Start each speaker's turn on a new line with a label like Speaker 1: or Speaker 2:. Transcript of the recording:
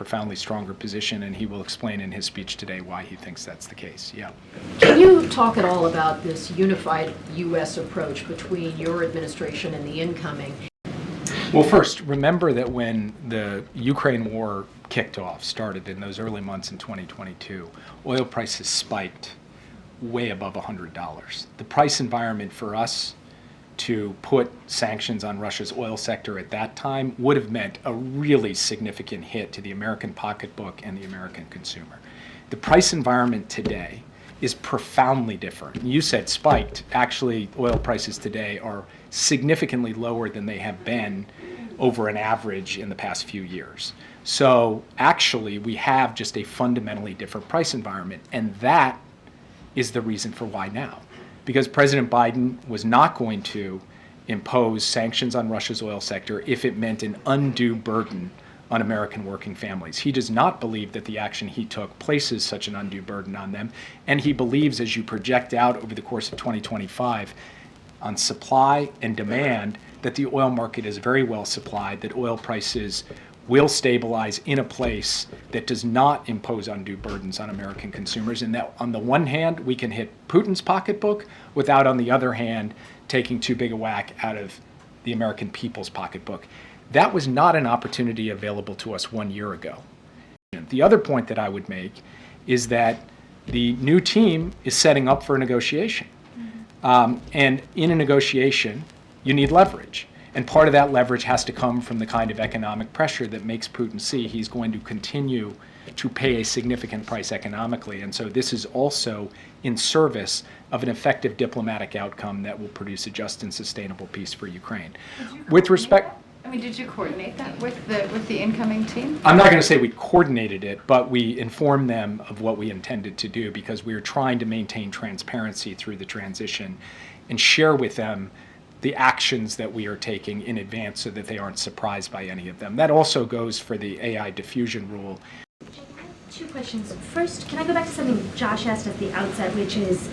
Speaker 1: profoundly stronger position, and he will explain in his speech today why he thinks that's the case. Yeah.
Speaker 2: Can you talk at all about this unified U.S. approach between your administration and the incoming?
Speaker 1: Well, first, remember that when the Ukraine war started in those early months in 2022, oil prices spiked way above $100. The price environment for us to put sanctions on Russia's oil sector at that time would have meant a really significant hit to the American pocketbook and the American consumer. The price environment today is profoundly different. You said spiked. Actually, oil prices today are significantly lower than they have been over an average in the past few years. So actually, we have just a fundamentally different price environment, and that is the reason for why now. Because President Biden was not going to impose sanctions on Russia's oil sector if it meant an undue burden on American working families. He does not believe that the action he took places such an undue burden on them, and he believes, as you project out over the course of 2025 on supply and demand, that the oil market is very well supplied, that oil prices will stabilize in a place that does not impose undue burdens on American consumers, and that on the one hand, we can hit Putin's pocketbook without, on the other hand, taking too big a whack out of the American people's pocketbook. That was not an opportunity available to us 1 year ago. The other point that I would make is that the new team is setting up for a negotiation. And in a negotiation, you need leverage. And part of that leverage has to come from the kind of economic pressure that makes Putin see he's going to continue to pay a significant price economically. And so this is also in service of an effective diplomatic outcome that will produce a just and sustainable peace for Ukraine. With respect,
Speaker 3: did you coordinate that with the incoming team?
Speaker 1: I'm not going to say we coordinated it, but we informed them of what we intended to do because we were trying to maintain transparency through the transition and share with them the actions that we are taking in advance so that they aren't surprised by any of them. That also goes for the AI diffusion rule.
Speaker 4: Two questions. First, can I go back to something Josh asked at the outset, which is